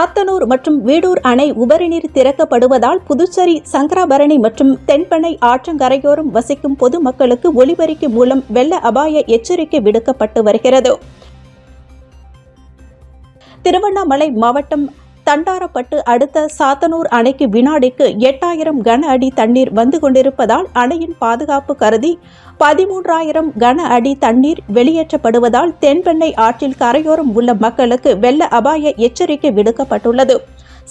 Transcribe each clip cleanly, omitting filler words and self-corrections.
சாத்தனூர் மற்றும் வீடூர் அணை உபரிநீர் திறக்கப்படுவதால் புதுச்சேரி சங்கராபரணி மற்றும் தென்பெண்ணை ஆற்றங்கரையோரம் வசிக்கும் பொதுமக்களுக்கு ஒலிபெருக்கி மூலம் வெள்ள அபாய எச்சரிக்கை விடுக்கப்பட்டு வருகிறது. திருவண்ணாமலை மாவட்டம் தண்டாரப்பட்டு அடுத்த சாத்தனூர் அணைக்கு வினாடிக்கு 8000 கன அடி தண்ணீர் வந்து கொண்டிருப்பதால் அணையின் பாதுகாப்பு கருதி 13000 கன அடி தண்ணீர் வெளியேற்றப்படுவதால் தென்பெண்ணை ஆற்றில் கரையோரம் உள்ள மக்களுக்கு வெள்ள அபாய எச்சரிக்கை விடுக்கப்பட்டுள்ளது.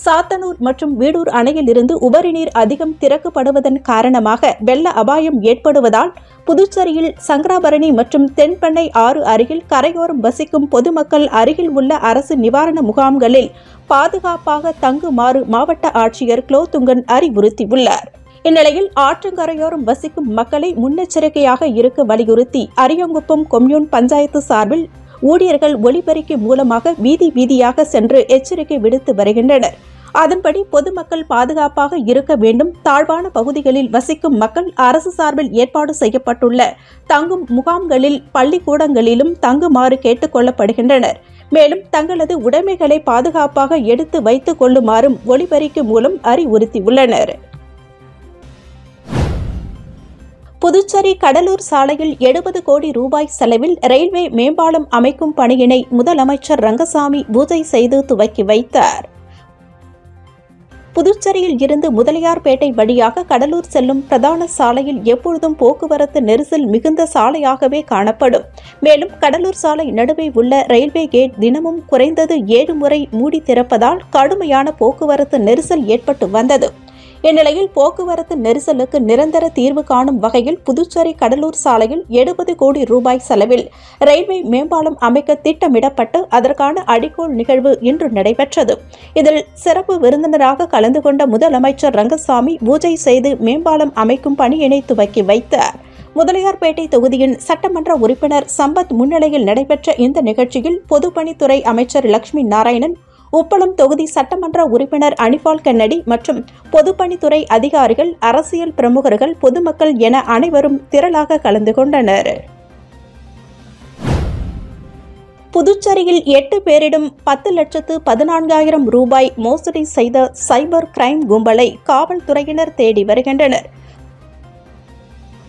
சாத்தனூர் மற்றும் வீடூர் அணையில் இருந்து உபரிநீர் அதிகம் திறக்கப்படுவதன் காரணமாக வெள்ள அபாயம் ஏற்படுவதால் புதுச்சேரியில் சங்கராபரணி மற்றும் தென்பெண்ணை ஆறு அருகில் கரையோரம் வசிக்கும் பொதுமக்கள் அருகில் உள்ள அரசு நிவாரண முகாம்களில் பாதுகாப்பாக தங்குமாறு மாவட்ட ஆட்சியர் குலோத்துங்கன் அறிவுறுத்தியுள்ளார். இந்நிலையில் ஆற்றங்கரையோரம் வசிக்கும் மக்களை முன்னெச்சரிக்கையாக இருக்க வலியுறுத்தி அரியங்குப்பம் கொம்யூன் பஞ்சாயத்து சார்பில் ஊழியர்கள் ஒலிபெருக்கி மூலமாக வீதி வீதியாக சென்று எச்சரிக்கை விடுத்து வருகின்றனர். அதன்படி பொதுமக்கள் பாதுகாப்பாக இருக்க வேண்டும். தாழ்வான பகுதிகளில் வசிக்கும் மக்கள் அரசு சார்பில் ஏற்பாடு செய்யப்பட்டுள்ள தங்கும் முகாம்களில் பள்ளிக்கூடங்களிலும் தங்குமாறு கேட்டுக் கொள்ளப்படுகின்றனர். மேலும் தங்களது உடைமைகளை பாதுகாப்பாக எடுத்து வைத்துக் கொள்ளுமாறும் ஒலிபெருக்கி மூலம் அறிவுறுத்தியுள்ளனர். புதுச்சேரி கடலூர் சாலையில் 70 கோடி ரூபாய் செலவில் ரயில்வே மேம்பாலம் அமைக்கும் பணியினை முதலமைச்சர் ரங்கசாமி பூஜை செய்து துவக்கி வைத்தார். புதுச்சேரியில் இருந்து முதலியார்பேட்டை வழியாக கடலூர் செல்லும் பிரதான சாலையில் எப்பொழுதும் போக்குவரத்து நெரிசல் மிகுந்த சாலையாகவே காணப்படும். மேலும் கடலூர் சாலை நடுவே உள்ள ரயில்வே கேட் தினமும் குறைந்தது 7 முறை மூடி திறப்பதால் கடுமையான போக்குவரத்து நெரிசல் ஏற்பட்டு வந்தது. இந்நிலையில் போக்குவரத்து நெரிசலுக்கு நிரந்தர தீர்வு காணும் வகையில் புதுச்சேரி கடலூர் சாலையில் 70 கோடி ரூபாய் செலவில் ரயில்வே மேம்பாலம் அமைக்க திட்டமிடப்பட்டு அதற்கான அடிக்கோல் நிகழ்வு இன்று நடைபெற்றது. இதில் சிறப்பு விருந்தினராக கலந்து கொண்ட முதலமைச்சர் ரங்கசாமி பூஜை செய்து மேம்பாலம் அமைக்கும் பணியினை துவக்கி வைத்தார். முதலியார்பேட்டை தொகுதியின் சட்டமன்ற உறுப்பினர் சம்பத் முன்னிலையில் நடைபெற்ற இந்த நிகழ்ச்சியில் பொதுப்பணித்துறை அமைச்சர் லட்சுமி நாராயணன், உப்பளம் தொகுதி சட்டமன்ற உறுப்பினர் அனிபால் கென்னடி மற்றும் பொதுப்பணித்துறை அதிகாரிகள், அரசியல் பிரமுகர்கள், பொதுமக்கள் என அனைவரும் திரளாக கலந்து கொண்டனர். புதுச்சேரியில் 8 பேரிடம் 10,14,000 ரூபாய் மோசடி செய்த சைபர் கிரைம் கும்பலை காவல்துறையினர் தேடி வருகின்றனர்.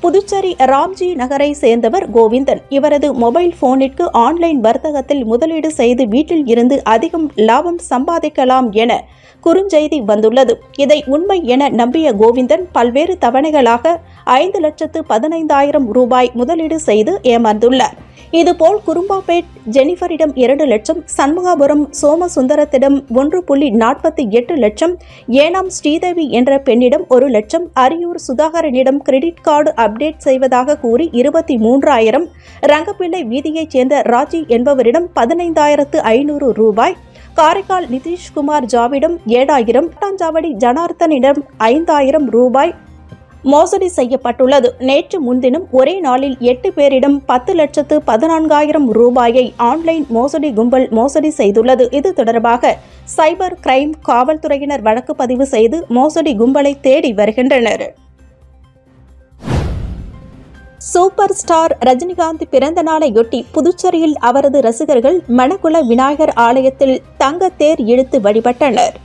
புதுச்சேரி ராம்ஜி நகரை சேர்ந்தவர் கோவிந்தன். இவரது மொபைல் போனிற்கு ஆன்லைன் வர்த்தகத்தில் முதலீடு செய்து வீட்டில் இருந்து அதிகம் லாபம் சம்பாதிக்கலாம் என குறுஞ்செய்தி வந்துள்ளது. இதை உண்மை என நம்பிய கோவிந்தன் பல்வேறு தவணைகளாக 5,15,000 ரூபாய் முதலீடு செய்து ஏமாந்துள்ளார். இதுபோல் குரும்பாபேட் ஜெனிஃபரிடம் 2 லட்சம், சண்முகாபுரம் சோமசுந்தரத்திடம் 1.48 லட்சம், ஏனாம் ஸ்ரீதேவி என்ற பெண்ணிடம் 1 லட்சம், அரியூர் சுதாகரனிடம் கிரெடிட் கார்டு அப்டேட் செய்வதாக கூறி 23,000, ரங்கப்பிள்ளை வீதியைச் சேர்ந்த ராஜி என்பவரிடம் 15,500 ரூபாய், காரைக்கால் நிதிஷ்குமார் ஜாவிடம் 7,000, பட்டாஞ்சாவடி ஜனார்த்தனிடம் 5,000 ரூபாய் மோசடி செய்யப்பட்டுள்ளது. நேற்று முன்தினம் ஒரே நாளில் 8 பேரிடம் 10,14,000 ரூபாயை ஆன்லைன் மோசடி கும்பல் மோசடி செய்துள்ளது. இது தொடர்பாக சைபர் கிரைம் காவல்துறையினர் வழக்கு பதிவு செய்து மோசடி கும்பலை தேடி வருகின்றனர். சூப்பர் ஸ்டார் ரஜினிகாந்த் பிறந்த நாளையொட்டி புதுச்சேரியில் அவரது ரசிகர்கள் மணக்குள விநாயகர் ஆலயத்தில் தங்க தேர் இழுத்து வழிபட்டனர்.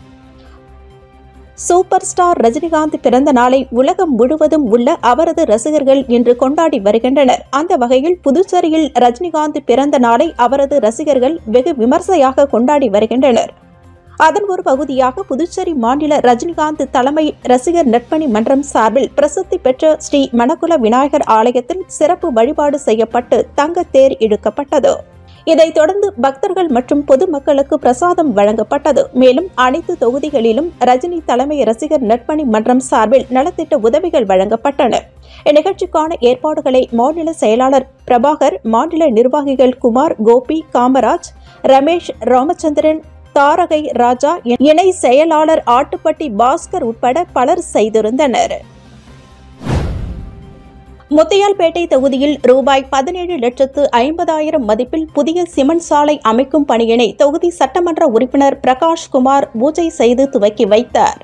சூப்பர் ஸ்டார் ரஜினிகாந்த் பிறந்த நாளை உலகம் முழுவதும் உள்ள அவரது ரசிகர்கள் இன்று கொண்டாடி வருகின்றனர். அந்த வகையில் புதுச்சேரியில் ரஜினிகாந்த் பிறந்த நாளை அவரது ரசிகர்கள் வெகு விமர்சையாக கொண்டாடி வருகின்றனர். அதன் ஒரு பகுதியாக புதுச்சேரி மாநில ரஜினிகாந்த் தலைமை ரசிகர் நற்பணி மன்றம் சார்பில் பிரசித்தி பெற்ற ஸ்ரீ மணக்குள விநாயகர் ஆலயத்தில் சிறப்பு வழிபாடு செய்யப்பட்டு தங்க தேர் இழுக்கப்பட்டது. இதைத் தொடர்ந்து பக்தர்கள் மற்றும் பொதுமக்களுக்கு பிரசாதம் வழங்கப்பட்டது. மேலும் அனைத்து தொகுதிகளிலும் ரஜினி தலைமை ரசிகர் நற்பணி மன்றம் சார்பில் நலத்திட்ட உதவிகள் வழங்கப்பட்டன. இந்நிகழ்ச்சிக்கான ஏற்பாடுகளை மாநில செயலாளர் பிரபாகர், மாநில நிர்வாகிகள் குமார், கோபி, காமராஜ், ரமேஷ், ராமச்சந்திரன், தாரகை ராஜா, இணை செயலாளர் ஆட்டுப்பட்டி பாஸ்கர் உட்பட பலர் செய்திருந்தனர். முத்தியால்பேட்டை தொகுதியில் ரூபாய் 17,50,000 மதிப்பில் புதிய சிமெண்ட் சாலை அமைக்கும் பணியினை தொகுதி சட்டமன்ற உறுப்பினர் பிரகாஷ்குமார் பூஜை செய்து துவக்கி வைத்தார்.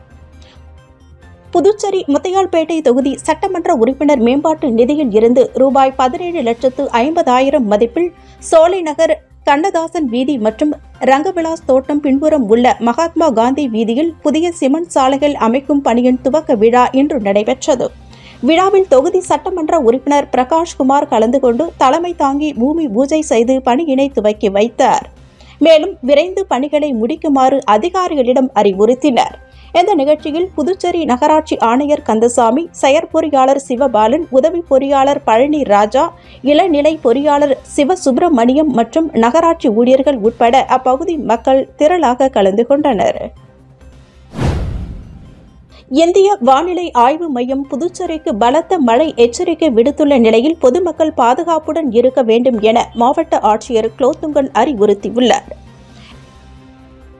புதுச்சேரி முத்தியால்பேட்டை தொகுதி சட்டமன்ற உறுப்பினர் மேம்பாட்டு நிதியில் இருந்து ரூபாய் 17,50,000 மதிப்பில் சோலைநகர் கண்ணதாசன் வீதி மற்றும் ரங்கவிலாஸ் தோட்டம் பின்புறம் உள்ள மகாத்மா காந்தி வீதியில் புதிய சிமெண்ட் சாலைகள் அமைக்கும் பணியின் துவக்க விழா இன்று நடைபெற்றது. விழாவில் தொகுதி சட்டமன்ற உறுப்பினர் பிரகாஷ்குமார் கலந்து கொண்டு தலைமை தாங்கி பூமி பூஜை செய்து பணியினை துவக்கி வைத்தார். மேலும் விரைந்து பணிகளை முடிக்குமாறு அதிகாரிகளிடம் அறிவுறுத்தினர். இந்த நிகழ்ச்சியில் புதுச்சேரி நகராட்சி ஆணையர் கந்தசாமி, செயற்பொறியாளர் சிவபாலன், உதவி பொறியாளர் பழனி ராஜா, இளநிலை பொறியாளர் சிவசுப்பிரமணியம் மற்றும் நகராட்சி ஊழியர்கள் உட்பட அப்பகுதி மக்கள் திரளாக கலந்து கொண்டனர். இந்திய வானிலை ஆய்வு மையம் புதுச்சேரிக்கு பலத்த மழை எச்சரிக்கை விடுத்துள்ள நிலையில் பொதுமக்கள் பாதுகாப்புடன் இருக்க வேண்டும் என மாவட்ட ஆட்சியர் குலோத்துங்கன் அறிவுறுத்தியுள்ளார்.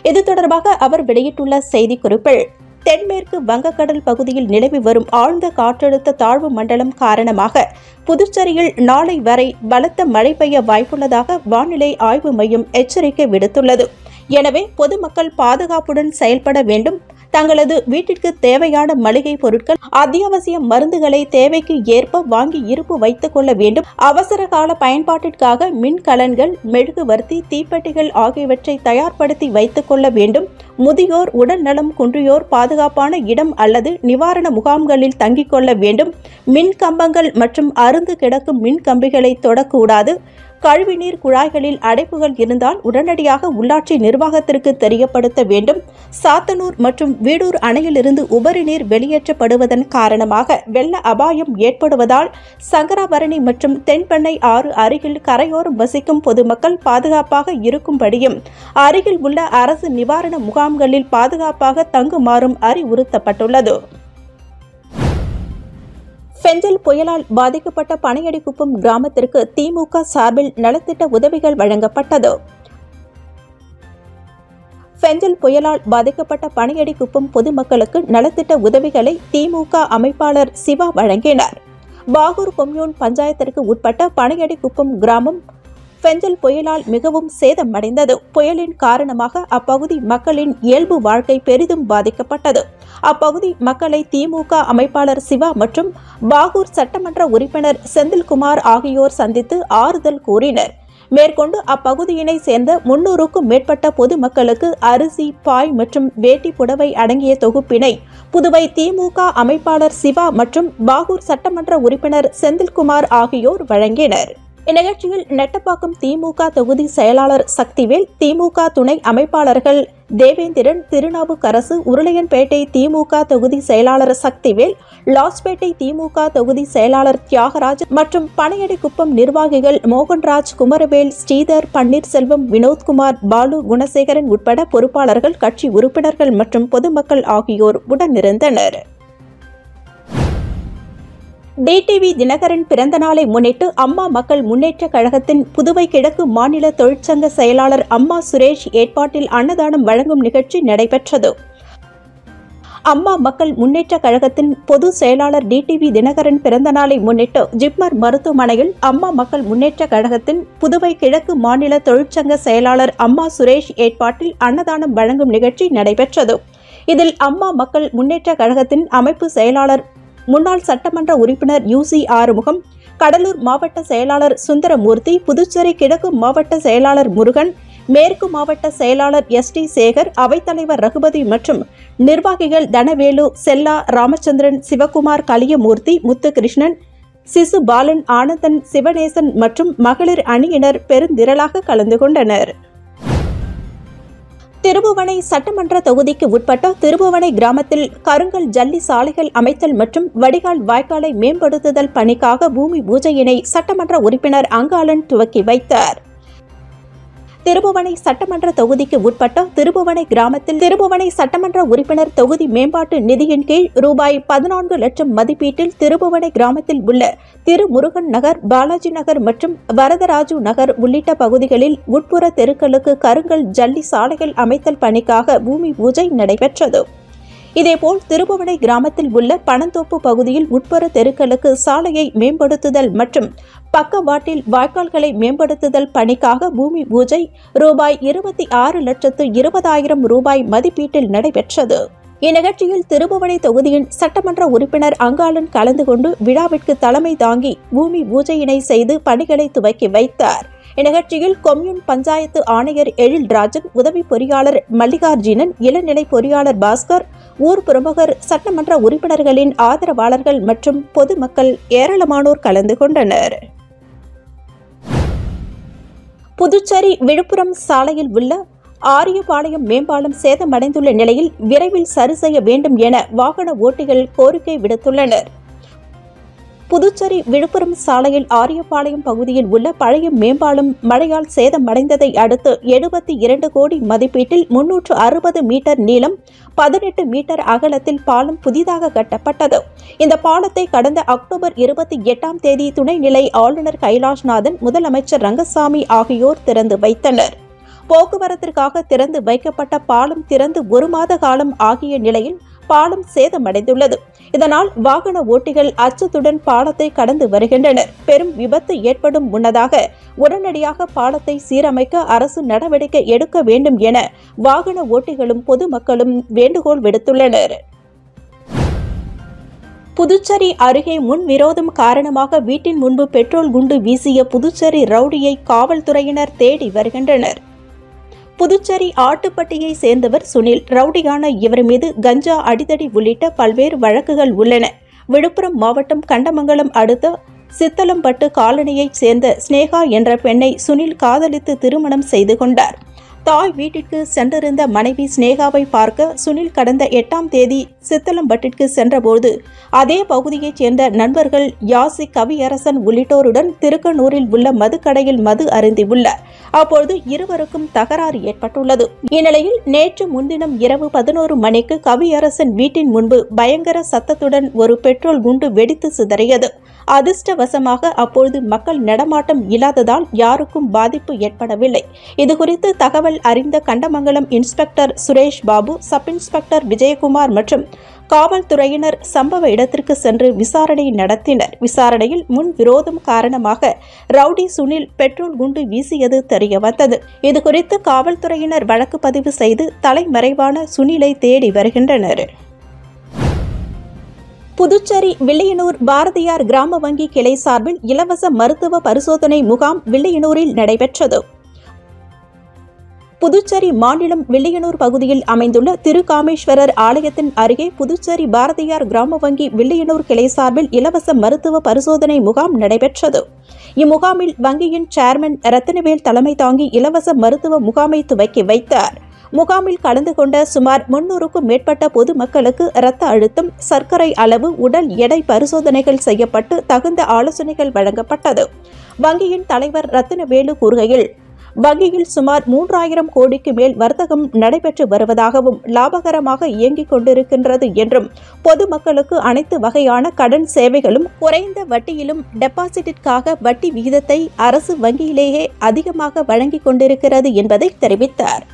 இது தொடர்பாக அவர் வெளியிட்டுள்ள செய்திக்குறிப்பில், தென்மேற்கு வங்கக்கடல் பகுதியில் நிலவி வரும் ஆழ்ந்த காற்றழுத்த தாழ்வு மண்டலம் காரணமாக புதுச்சேரியில் நாளை வரை பலத்த மழை பெய்ய வாய்ப்புள்ளதாக வானிலை ஆய்வு மையம் எச்சரிக்கை விடுத்துள்ளது. எனவே பொதுமக்கள் பாதுகாப்புடன் செயல்பட வேண்டும். தங்களது வீட்டிற்கு தேவையான மளிகை பொருட்கள், அத்தியாவசிய மருந்துகளை தேவைக்கு ஏற்ப வாங்கி இருப்பு வைத்துக் கொள்ள வேண்டும். அவசர கால பயன்பாட்டிற்காக மின்கலன்கள், மெழுகுவர்த்தி, தீப்பெட்டிகள் ஆகியவற்றை தயார்படுத்தி வைத்துக் கொள்ள வேண்டும். முதியோர், உடல் நலம் குன்றியோர் பாதுகாப்பான இடம் அல்லது நிவாரண முகாம்களில் தங்கிக் கொள்ள வேண்டும். மின் கம்பங்கள் மற்றும் அறுந்து கிடக்கும் மின் கம்பிகளை தொடக்கூடாது. கழிவுநீர் குழாய்களில் அடைப்புகள் இருந்தால் உடனடியாக உள்ளாட்சி நிர்வாகத்திற்கு தெரியப்படுத்த வேண்டும். சாத்தனூர் மற்றும் வீடூர் அணையிலிருந்து உபரி நீர் வெளியேற்றப்படுவதன் காரணமாக வெள்ள அபாயம் ஏற்படுவதால் சங்கராபரணி மற்றும் தென்பெண்ணை ஆறு அருகில் கரையோரம் வசிக்கும் பொதுமக்கள் பாதுகாப்பாக இருக்கும்படியும் அருகில் உள்ள அரசு நிவாரண முகாம்களில் பாதுகாப்பாக தங்குமாறும் அறிவுறுத்தப்பட்டுள்ளது. பெஞ்சல் புயலால் பாதிக்கப்பட்ட பனையடிக்குப்பம் கிராமத்திற்கு திமுக சார்பில் நலத்திட்ட உதவிகள் வழங்கப்பட்டது. பெஞ்சல் புயலால் பாதிக்கப்பட்ட பனையடிக்குப்பம் பொதுமக்களுக்கு நலத்திட்ட உதவிகளை திமுக அமைப்பாளர் சிவா வழங்கினார். பாகூர் கொம்யூன் பஞ்சாயத்திற்கு உட்பட்ட பனையடிக்குப்பம் கிராமம் பெஞ்சல் புயலால் மிகவும் சேதமடைந்தது. புயலின் காரணமாக அப்பகுதி மக்களின் இயல்பு வாழ்க்கை பெரிதும் பாதிக்கப்பட்டது. அப்பகுதி மக்களை திமுக அமைப்பாளர் சிவா மற்றும் பாகூர் சட்டமன்ற உறுப்பினர் செந்தில்குமார் ஆகியோர் சந்தித்து ஆறுதல் கூறினர். மேற்கொண்டு அப்பகுதியினை சேர்ந்த 300க்கும் மேற்பட்ட பொதுமக்களுக்கு அரிசி, பாய் மற்றும் வேட்டி புடவை அடங்கிய தொகுப்பினை புதுவை திமுக அமைப்பாளர் சிவா மற்றும் பாகூர் சட்டமன்ற உறுப்பினர் செந்தில்குமார் ஆகியோர் வழங்கினர். இந்நிகழ்ச்சியில் நெட்டப்பாக்கம் திமுக தொகுதி செயலாளர் சக்திவேல், திமுக துணை அமைப்பாளர்கள் தேவேந்திரன், திருநாவுக்கரசு, உருளையன்பேட்டை திமுக தொகுதி செயலாளர் சக்திவேல், லாஸ்பேட்டை திமுக தொகுதி செயலாளர் தியாகராஜ் மற்றும் பனையடிக்குப்பம் நிர்வாகிகள் மோகன்ராஜ், குமரவேல், ஸ்ரீதர், பன்னீர்செல்வம், வினோத்குமார், பாலு, குணசேகரன் உட்பட பொறுப்பாளர்கள், கட்சி உறுப்பினர்கள் மற்றும் பொதுமக்கள் ஆகியோர் உடனிருந்தனர். டிடிவி தினகரன் பிறந்த நாளை முன்னிட்டு அம்மா மக்கள் முன்னேற்ற கழகத்தின் புதுவை கிழக்கு மாநில தொழிற்சங்க செயலாளர் அம்மா சுரேஷ் ஏற்பாட்டில் அன்னதானம் வழங்கும் நிகழ்ச்சி நடைபெற்றது. அம்மா மக்கள் முன்னேற்ற கழகத்தின் பொது செயலாளர் டிடிவி தினகரன் பிறந்த நாளை முன்னிட்டு ஜிப்மர் மருத்துவமனையில் அம்மா மக்கள் முன்னேற்ற கழகத்தின் புதுவை கிழக்கு மாநில தொழிற்சங்க செயலாளர் அம்மா சுரேஷ் ஏற்பாட்டில் அன்னதானம் வழங்கும் நிகழ்ச்சி நடைபெற்றது. இதில் அம்மா மக்கள் முன்னேற்ற கழகத்தின் அமைப்பு செயலாளர் முன்னாள் சட்டமன்ற உறுப்பினர் யூசி ஆறுமுகம், கடலூர் மாவட்ட செயலாளர் சுந்தரமூர்த்தி, புதுச்சேரி கிழக்கு மாவட்ட செயலாளர் முருகன், மேற்கு மாவட்ட செயலாளர் எஸ்டி சேகர், அவைத்தலைவர் ரகுபதி மற்றும் நிர்வாகிகள் தனவேலு, செல்லா, ராமச்சந்திரன், சிவகுமார், கலியமூர்த்தி, முத்துகிருஷ்ணன், சிசு பாலன், ஆனந்தன், சிவநேசன் மற்றும் மகளிர் அணியினர் பெருந்திரளாக கலந்து கொண்டனர். திருபுவனை சட்டமன்ற தொகுதிக்கு உட்பட்ட திருபுவனை கிராமத்தில் கருங்கல் ஜல்லி சாலைகள் அமைத்தல் மற்றும் வடிகால் வாய்க்காலை மேம்படுத்துதல் பணிக்காக பூமி பூஜையினை சட்டமன்ற உறுப்பினர் அங்காளன் துவக்கி வைத்தார். திருபுவனை சட்டமன்ற தொகுதிக்கு உட்பட்ட திருபுவனை கிராமத்தில் திருபுவனை சட்டமன்ற உறுப்பினர் தொகுதி மேம்பாட்டு நிதியின் கீழ் ரூபாய் 14 லட்சம் மதிப்பீட்டில் திருபுவனை கிராமத்தில் உள்ள திருமுருகன் நகர், பாலாஜி நகர் மற்றும் வரதராஜு நகர் உள்ளிட்ட பகுதிகளில் உட்புற தெருக்களுக்கு கருங்கல் ஜல்லி சாலைகள் அமைத்தல் பணிக்காக பூமி பூஜை நடைபெற்றது. இதேபோல் திருபுவனை கிராமத்தில் உள்ள பனந்தோப்பு பகுதியில் உட்புற தெருக்களுக்கு சாலையை மேம்படுத்துதல் மற்றும் பக்கவாட்டில் வாய்க்கால்களை மேம்படுத்துதல் பணிக்காக பூமி பூஜை ரூபாய் 26,20,000 ரூபாய் மதிப்பீட்டில் நடைபெற்றது. இந்நிகழ்ச்சியில் திருபுவனை தொகுதியின் சட்டமன்ற உறுப்பினர் அங்காளன் கலந்து கொண்டு விழாவிற்கு தலைமை தாங்கி பூமி பூஜையினை செய்து பணிகளை துவக்கி வைத்தார். இந்நிகழ்ச்சியில் கொம்யூன் பஞ்சாயத்து ஆணையர் எழில்ராஜன், உதவி பொறியாளர் மல்லிகார்ஜுனன், இளநிலை பொறியாளர் பாஸ்கர், ஊர் பிரமுகர், சட்டமன்ற உறுப்பினர்களின் ஆதரவாளர்கள் மற்றும் பொதுமக்கள் ஏராளமானோர் கலந்து கொண்டனர். புதுச்சேரி விழுப்புரம் சாலையில் உள்ள ஆரியபாளையம் மேம்பாலம் சேதமடைந்துள்ள நிலையில் விரைவில் சரி செய்ய வேண்டும் என வாகன ஓட்டிகள் கோரிக்கை விடுத்துள்ளனர். புதுச்சேரி விழுப்புரம் சாலையில் ஆரியபாளையம் பகுதியில் உள்ள பழைய மேம்பாலம் மழையால் சேதமடைந்ததை அடுத்து 72 கோடி மதிப்பீட்டில் 360 மீட்டர் நீளம், 18 மீட்டர் அகலத்தில் பாலம் புதிதாக கட்டப்பட்டது. இந்த பாலத்தை கடந்த அக்டோபர் 28ஆம் தேதி துணைநிலை ஆளுநர் கைலாஷ்நாதன், முதலமைச்சர் ரங்கசாமி ஆகியோர் திறந்து வைத்தனர். போக்குவரத்திற்காக திறந்து வைக்கப்பட்ட பாலம் திறந்து 1 மாத காலம் ஆகிய நிலையில் பாலம் சேதமடைந்துள்ளது. இதனால் வாகன ஓட்டிகள் அச்சத்துடன் பாலத்தை கடந்து வருகின்றனர். பெரும் விபத்து ஏற்படும் முன்னதாக உடனடியாக பாலத்தை சீரமைக்க அரசு நடவடிக்கை எடுக்க வேண்டும் என வாகன ஓட்டிகளும் பொதுமக்களும் வேண்டுகோள் விடுத்துள்ளனர். புதுச்சேரி அருகே முன்விரோதம் காரணமாக வீட்டின் முன்பு பெட்ரோல் குண்டு வீசிய புதுச்சேரி ரவுடியை காவல்துறையினர் தேடி வருகின்றனர். புதுச்சேரி ஆட்டுப்பட்டியை சேர்ந்தவர் சுனில். ரவுடியான இவர் மீது கஞ்சா, அடிதடி உள்ளிட்ட பல்வேறு வழக்குகள் உள்ளன. விழுப்புரம் மாவட்டம் கண்டமங்கலம் அடுத்த சித்தலம்பட்டு காலனியைச் சேர்ந்த ஸ்னேகா என்ற பெண்ணை சுனில் காதலித்து திருமணம் செய்து கொண்டார். தாய் வீட்டிற்கு சென்றிருந்த மனைவி ஸ்னேகாவை பார்க்க சுனில் கடந்த 8ஆம் தேதி சித்தலம்பட்டிற்கு சென்றபோது அதே பகுதியைச் சேர்ந்த நண்பர்கள் யாசி, கவியரசன் உள்ளிட்டோருடன் திருக்கனூரில் உள்ள மதுக்கடையில் மது அருந்தியுள்ளார். அப்போது இருவருக்கும் தகராறு ஏற்பட்டுள்ளது. இந்நிலையில் நேற்று முன்தினம் இரவு 11 மணிக்கு கவியரசன் வீட்டின் முன்பு பயங்கர சத்தத்துடன் ஒரு பெட்ரோல் குண்டு வெடித்து சிதறியது. அதிர்ஷ்டவசமாக அப்பொழுது மக்கள் நடமாட்டம் இல்லாததால் யாருக்கும் பாதிப்பு ஏற்படவில்லை. இதுகுறித்து தகவல் அறிந்த Kandamangalam inspector Suresh Babu, sub inspector Vijayakumar மற்றும் காவல்துறையினர் சம்பவ இடத்திற்கு சென்று விசாரணை நடத்தினர். விசாரணையில் முன்விரோதம் காரணமாக ரவுடி சுனில் பெட்ரோல் குண்டு வீசியது தெரியவந்தது. இதுகுறித்து காவல்துறையினர் வழக்கு பதிவு செய்து தலைமறைவான சுனிலை தேடி வருகின்றனர். புதுச்சேரி வில்லியனூர் பாரதியார் கிராம வங்கி கிளை சார்பில் இலவச மருத்துவ பரிசோதனை முகாம் வில்லியனூரில் நடைபெற்றது. புதுச்சேரி மாநிலம் வில்லியனூர் பகுதியில் அமைந்துள்ள திருகாமேஸ்வரர் ஆலயத்தின் அருகே புதுச்சேரி பாரதியார் கிராம வங்கி வில்லியனூர் கிளை சார்பில் இலவச மருத்துவ பரிசோதனை முகாம் நடைபெற்றது. இம்முகாமில் வங்கியின் சேர்மன் ரத்தினவேல் தலைமை தாங்கி இலவச மருத்துவ முகாமை துவக்கி வைத்தார். முகாமில் கலந்து கொண்ட சுமார் 300க்கும் மேற்பட்ட பொதுமக்களுக்கு இரத்த அழுத்தம், சர்க்கரை அளவு, உடல் எடை பரிசோதனைகள் செய்யப்பட்டு தகுந்த ஆலோசனைகள் வழங்கப்பட்டது. வங்கியின் தலைவர் ரத்தினவேலு கூறுகையில், வங்கியில் சுமார் 3000 கோடிக்கு மேல் வர்த்தகம் நடைபெற்று வருவதாகவும் லாபகரமாக இயங்கிக் கொண்டிருக்கின்றது என்றும், பொதுமக்களுக்கு அனைத்து வகையான கடன் சேவைகளும் குறைந்த வட்டியிலும் டெபாசிட்டிற்காக வட்டி விகிதத்தை அரசு வங்கியிலேயே அதிகமாக வழங்கிக் கொண்டிருக்கிறது என்பதை தெரிவித்தார்.